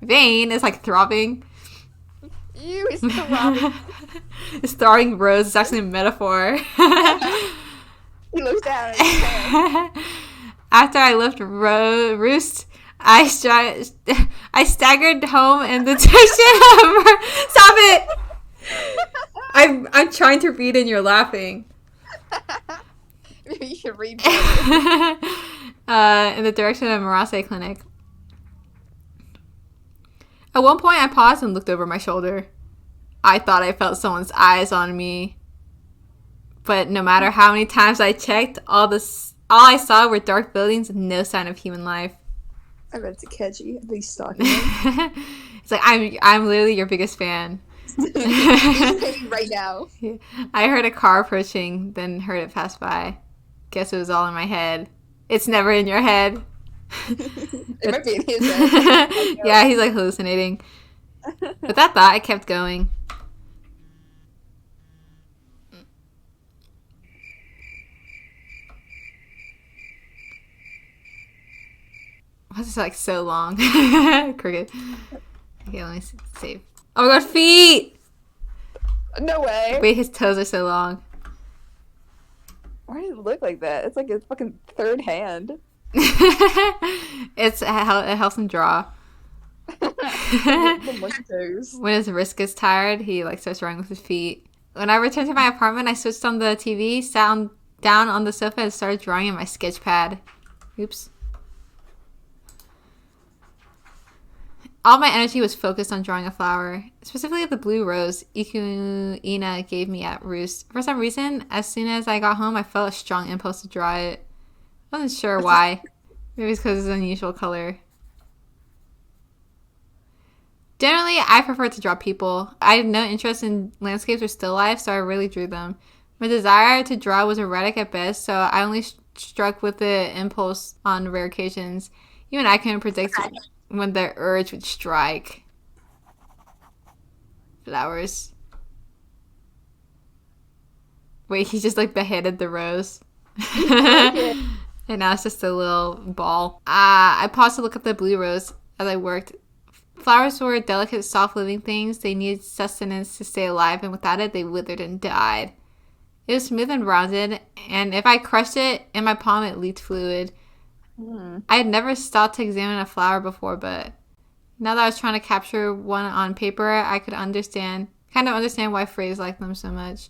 Vein is like throbbing. Ew, it's throbbing. It's throbbing rose is actually a metaphor. He looks down at his hand. After I left Roost, I staggered home in the direction of... Stop it! I'm trying to read and you're laughing. Maybe you should read better. In the direction of Marase Clinic. At one point, I paused and looked over my shoulder. I thought I felt someone's eyes on me. But no matter how many times I checked, all I saw were dark buildings and no sign of human life. I bet it's a catchy. At least stalking him. It's like, I'm literally your biggest fan. Right now. I heard a car approaching, then heard it pass by. Guess it was all in my head. It's never in your head. It might be in his head. Yeah, he's like hallucinating. With that thought, I kept going. Why is this like so long? Cricket. Okay, let me save. Oh my god, feet! No way. Wait, his toes are so long. Why does it look like that? It's like a fucking third hand. It helps him draw. The monkey toes. When his wrist gets tired, he like starts drawing with his feet. When I returned to my apartment, I switched on the TV, down on the sofa, and started drawing in my sketch pad. Oops. All my energy was focused on drawing a flower, specifically the blue rose IKUINA gave me at Roost. For some reason, as soon as I got home, I felt a strong impulse to draw it. I wasn't sure why. Maybe it's because it's an unusual color. Generally, I prefer to draw people. I had no interest in landscapes or still life, so I really drew them. My desire to draw was erratic at best, so I only struck with the impulse on rare occasions. Even I couldn't predict when the urge would strike. Flowers. Wait, he just like beheaded the rose. And now it's just a little ball. I paused to look at the blue rose as I worked. Flowers were delicate, soft living things. They needed sustenance to stay alive, and without it, they withered and died. It was smooth and rounded, and if I crushed it in my palm, it leaked fluid. I had never stopped to examine a flower before, but now that I was trying to capture one on paper, I could understand why Phrase liked them so much.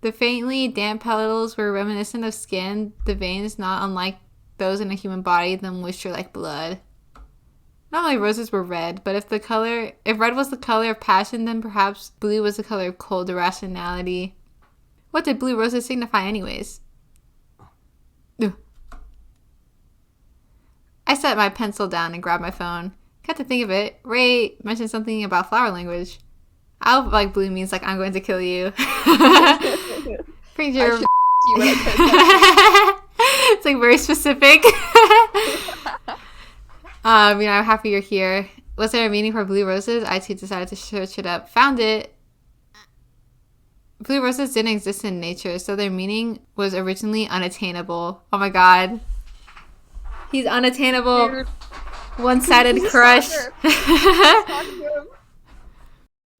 The faintly damp petals were reminiscent of skin, the veins not unlike those in a human body, the moisture like blood. Normally roses were red, but if red was the color of passion, then perhaps blue was the color of cold irrationality. What did blue roses signify anyways? Ugh. I set my pencil down and grabbed my phone. Got to think of it, Ray mentioned something about flower language. I hope like blue means like I'm going to kill you. Pretty sure. It's like very specific. I'm happy you're here. Was there a meaning for blue roses? I too decided to search it up. Found it. Blue roses didn't exist in nature, so their meaning was originally unattainable. Oh my god. He's unattainable. Dude. One-sided crush.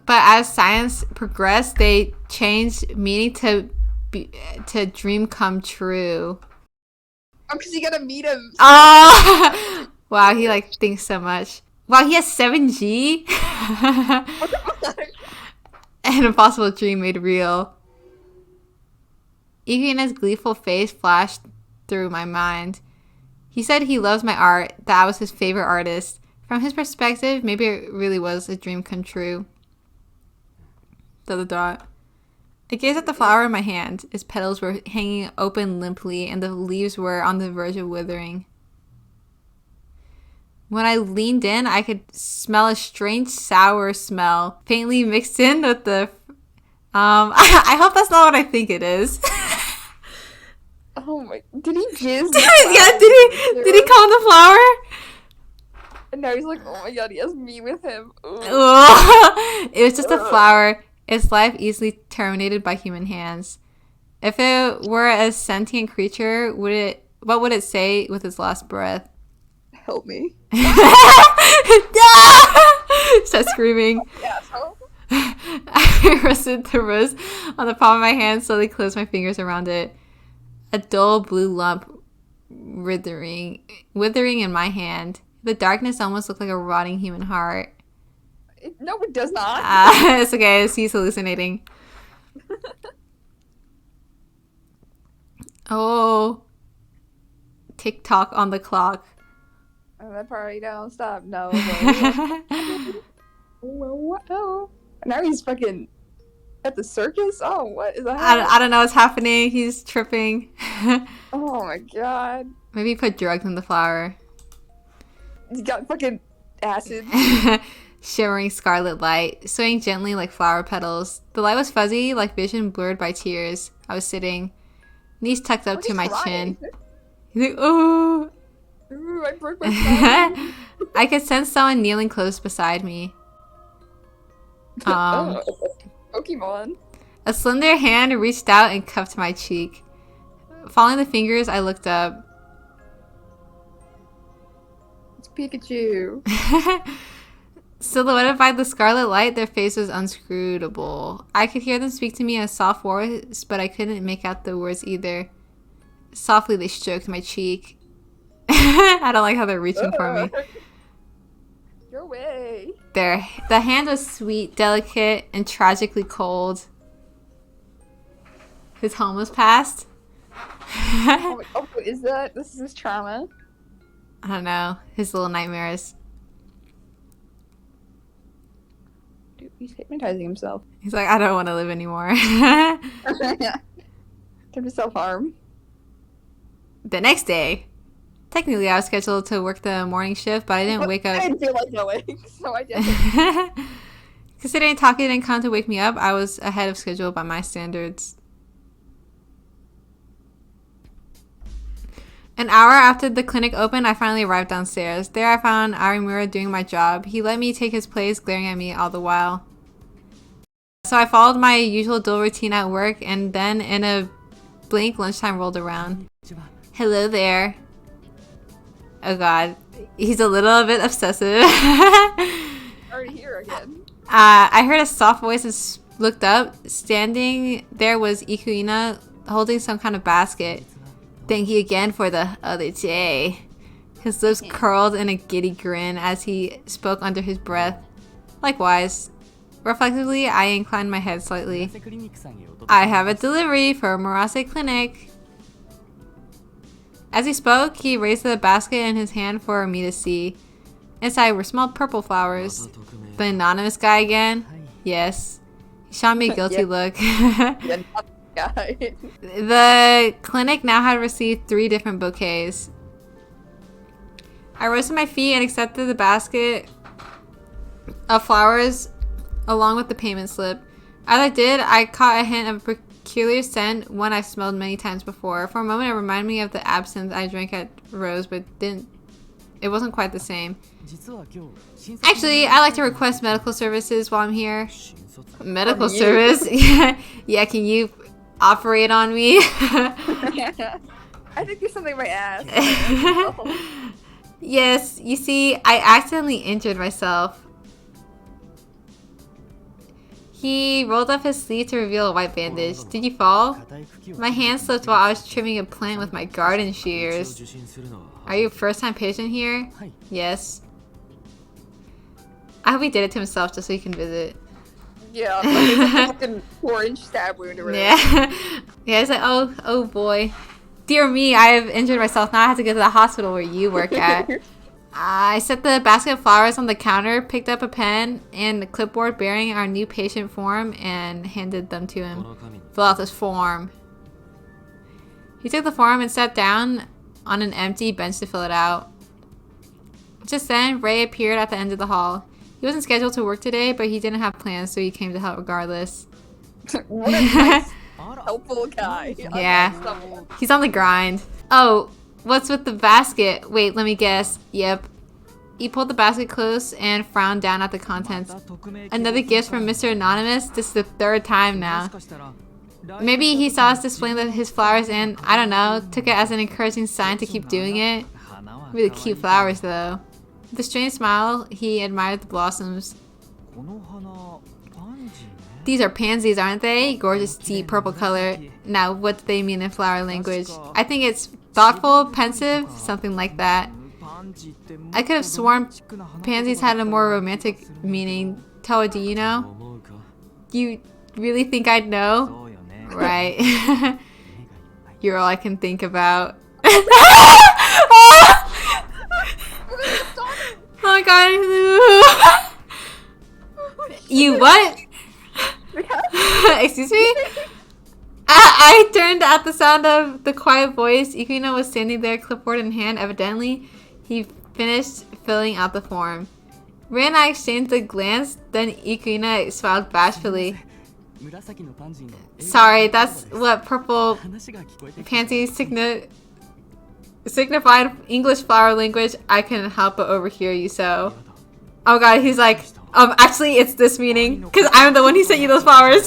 But as science progressed, they changed meaning to dream come true. Oh, because you gotta meet him. Oh! Wow, he like thinks so much. Wow, he has 7G? An impossible dream made real. IKUINA's gleeful face flashed through my mind. He said he loves my art, that I was his favorite artist. From his perspective, maybe it really was a dream come true. ... I gazed at the flower in my hand. Its petals were hanging open limply, and the leaves were on the verge of withering. When I leaned in, I could smell a strange sour smell, faintly mixed in with the... I hope that's not what I think it is. Oh my... Did he jizz? Yeah, did he call the flower? And now he's like, oh my god, he has me with him. It was just a flower. Its life easily terminated by human hands. If it were a sentient creature, what would it say with its last breath? Help me. Start screaming. Asshole. I rested the rose on the palm of my hand, slowly closed my fingers around it. A dull blue lump withering in my hand. The darkness almost looked like a rotting human heart. No, it does not. It's okay, he's hallucinating. Oh. TikTok on the clock. Oh, that party don't stop. No. Whoa. Now he's fucking at the circus? Oh, what is that? I don't know what's happening. He's tripping. Oh my god. Maybe he put drugs in the flower. He's got fucking acid. Shimmering scarlet light, swaying gently like flower petals. The light was fuzzy, like vision blurred by tears. I was sitting, knees tucked up to my chin. He's like, oh. Ooh, I broke my phone. I could sense someone kneeling close beside me. Pokemon. A slender hand reached out and cupped my cheek. Following the fingers, I looked up. It's Pikachu. Silhouetted by the scarlet light, their face was inscrutable. I could hear them speak to me in a soft voice, but I couldn't make out the words either. Softly, they stroked my cheek. I don't like how they're reaching for me. Your way. The hand was sweet, delicate, and tragically cold. His home was past. Oh, is that? This is his trauma? I don't know. His little nightmares. Dude, he's hypnotizing himself. He's like, I don't want to live anymore. Time to self-harm. The next day. Technically, I was scheduled to work the morning shift, but I didn't wake up. I didn't feel like going, so I didn't. Considering Taki didn't come to wake me up, I was ahead of schedule by my standards. An hour after the clinic opened, I finally arrived downstairs. There I found Arimura doing my job. He let me take his place, glaring at me all the while. So I followed my usual dull routine at work, and then in a blink, lunchtime rolled around. Hello there. Oh god. He's a little bit obsessive. Already here again. I heard a soft voice and looked up. Standing there was IKUINA holding some kind of basket. Thank you again for the other day. His lips curled in a giddy grin as he spoke under his breath. Likewise. Reflectively, I inclined my head slightly. I have a delivery for Murase Clinic. As he spoke, he raised the basket in his hand for me to see. Inside were small purple flowers. The anonymous guy again? Yes. He shot me a guilty Yeah. look. Yeah, not the guy. The clinic now had received 3 different bouquets. I rose to my feet and accepted the basket of flowers along with the payment slip. As I did, I caught a hint of a peculiar scent, one I smelled many times before. For a moment, it reminded me of the absinthe I drank at Rose, but it wasn't quite the same. Actually, I like to request medical services while I'm here. Medical you. service? Yeah, can you operate on me? I think there's something in my ass. Yes, you see, I accidentally injured myself. He rolled up his sleeve to reveal a white bandage. Did you fall? My hand slipped while I was trimming a plant with my garden shears. Are you a first-time patient here? Yes. I hope he did it to himself just so he can visit. Yeah, like it's a fucking 4-inch stab wound or whatever. Yeah. Yeah, it's like, oh boy. Dear me, I have injured myself. Now I have to go to the hospital where you work at. I set the basket of flowers on the counter, picked up a pen and a clipboard bearing our new patient form, and handed them to him. Fill out this form. He took the form and sat down on an empty bench to fill it out. Just then, Ray appeared at the end of the hall. He wasn't scheduled to work today, but he didn't have plans, so he came to help regardless. What a nice, helpful guy. Yeah. He's on the grind. Oh, what's with the basket? Wait, let me guess. Yep. He pulled the basket close and frowned down at the contents. Another gift from Mr. Anonymous? This is the 3rd time now. Maybe he saw us displaying his flowers and, I don't know, took it as an encouraging sign to keep doing it. Really cute flowers, though. With a strange smile, he admired the blossoms. These are pansies, aren't they? Gorgeous deep purple color. Now, what do they mean in flower language? I think it's thoughtful, pensive, something like that. I could have sworn pansies had a more romantic meaning. Toa, do you know? You really think I'd know? Right. You're all I can think about. Oh my god. You what? Excuse me? I turned at the sound of the quiet voice. IKUINA was standing there, clipboard in hand. Evidently, he finished filling out the form. Ray and I exchanged a glance, then IKUINA smiled bashfully. Sorry, that's what purple pansies signified English flower language. I couldn't help but overhear you, so... Oh god, he's like, actually it's this meaning, because I'm the one who sent you those flowers.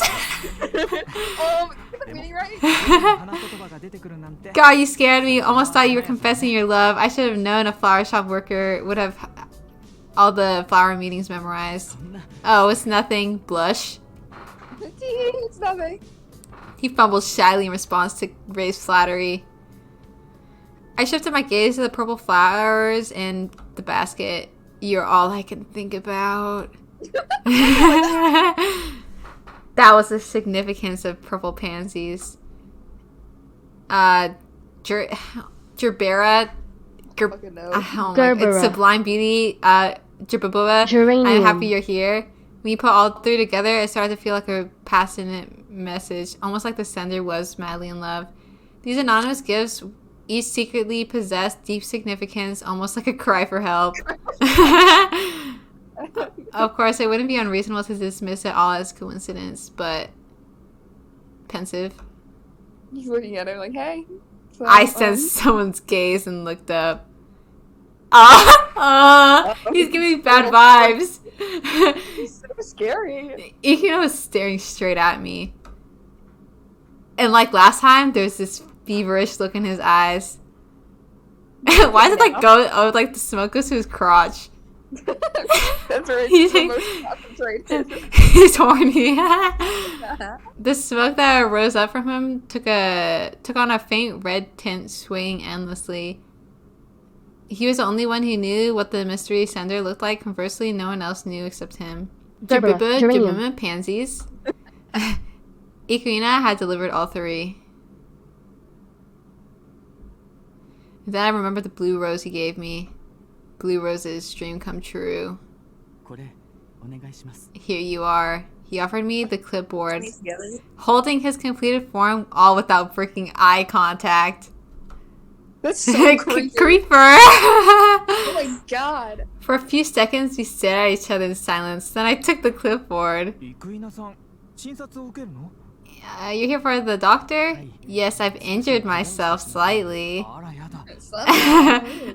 Meaning right? God, you scared me. Almost thought you were confessing your love. I should have known a flower shop worker would have all the flower meanings memorized. Oh, it's nothing. Blush. It's nothing. He fumbled shyly in response to Ray's flattery. I shifted my gaze to the purple flowers in the basket. You're all I can think about. That was the significance of purple pansies. Gerbera. It's Sublime Beauty. Gerbabua. I'm happy you're here. When you put all 3 together, it started to feel like a passionate message. Almost like the sender was madly in love. These anonymous gifts each secretly possess deep significance, almost like a cry for help. Of course, it wouldn't be unreasonable to dismiss it all as coincidence, but pensive. He's looking at her like, hey. So, I sensed someone's gaze and looked up. He's giving me bad vibes. He's so scary. IKUINA was staring straight at me. And like last time, there's this feverish look in his eyes. Why did like like the smoke goes to his crotch? That's where it's the most concentrated. He's horny. The smoke that rose up from him took on a faint red tint, swaying endlessly. He was the only one who knew what the mystery sender looked like. Conversely, no one else knew except him. Jababa, pansies. IKUINA had delivered all 3. Then I remembered the blue rose he gave me. Blue Rose's dream come true. これお願いします。 Here you are. He offered me the clipboard, Together. holding his completed form all without breaking eye contact. That's so creepy. Creeper! Oh my god. For a few seconds, we stared at each other in silence. Then I took the clipboard. イクイナさん、診察を受けるの？ You're here for the doctor? Yes, I've injured myself slightly. あらやだ。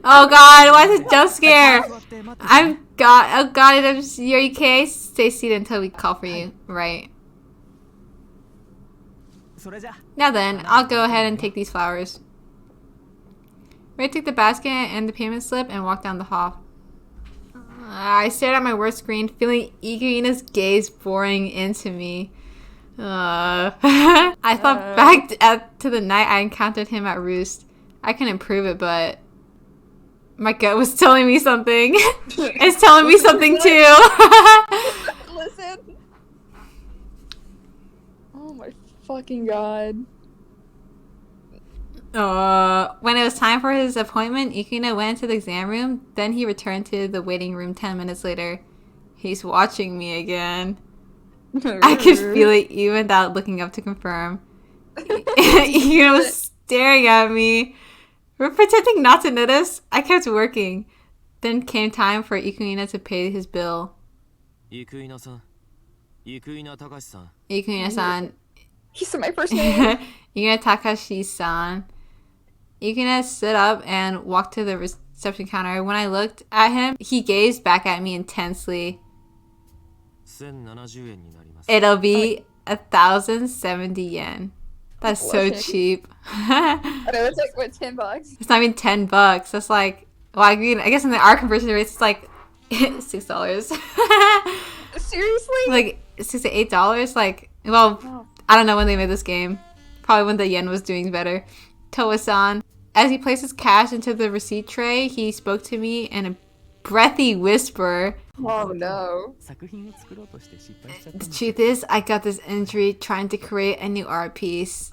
Oh god, why is it jump scare? Oh god, you're okay? Stay seated until we call for you. Right. それじゃ。 Now then, I'll go ahead and take these flowers. Ray took the basket and the payment slip and walked down the hall. I stared at my work screen, feeling IKUINA's gaze boring into me. I thought back to the night I encountered him at Roost. I couldn't prove it, but my gut was telling me something. It's telling me something too. Listen. Oh my fucking god. When it was time for his appointment, IKUINA went into the exam room. Then he returned to the waiting room 10 minutes later. He's watching me again. I could feel it even without looking up to confirm. IKUINA was staring at me. We're pretending not to notice. I kept working. Then came time for IKUINA to pay his bill. イクイナさん、イクイナたかしさん。 IKUINA-san. He said my first name. IKUINA Takashi-san. IKUINA stood up and walked to the reception counter. When I looked at him, he gazed back at me intensely. 1070円になります。 It'll be 1,070 yen. That's so cheap. I know, it's like, what, $10? It's not even $10. That's like, well, I guess in the our conversion rate, it's like $6. Seriously? Like $6 to $8. Like, well, I don't know when they made this game. Probably when the yen was doing better. Toa-san. As he placed his cash into the receipt tray, he spoke to me in a breathy whisper. Oh no. 作品を作ろうとして失敗しちゃったん The です。 truth is, I got this injury trying to create a new art piece.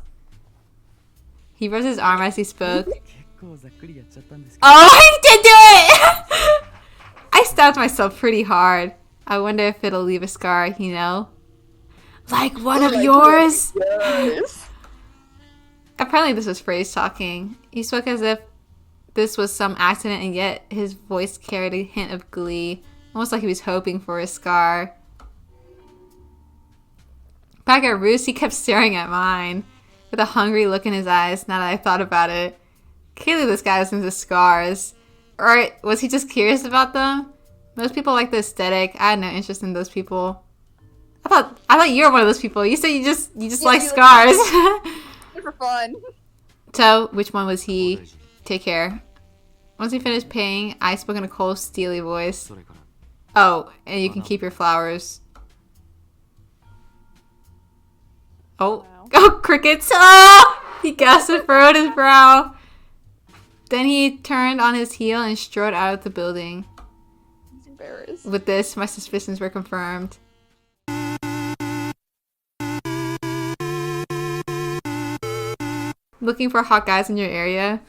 He raised his arm as he spoke. 結構ざっくりやっちゃったんですけど。 Oh, he did do it! I stabbed myself pretty hard. I wonder if it'll leave a scar, you know? Like one of yours? Yes. Apparently this was phrase talking. He spoke as if this was some accident, and yet his voice carried a hint of glee. Almost like he was hoping for a scar. Back at Roost, he kept staring at mine with a hungry look in his eyes now that I thought about it. Clearly this guy was into scars. Or was he just curious about them? Most people like the aesthetic. I had no interest in those people. I thought you were one of those people. You said you just like you scars. For fun. So, which one was he? Take care. Once he finished paying, I spoke in a cold, steely voice. それから Oh, and you can keep your flowers. Oh, oh, crickets! Oh! He gasped and furrowed his brow. Then he turned on his heel and strode out of the building. He's embarrassed. With this, my suspicions were confirmed. Looking for hot guys in your area?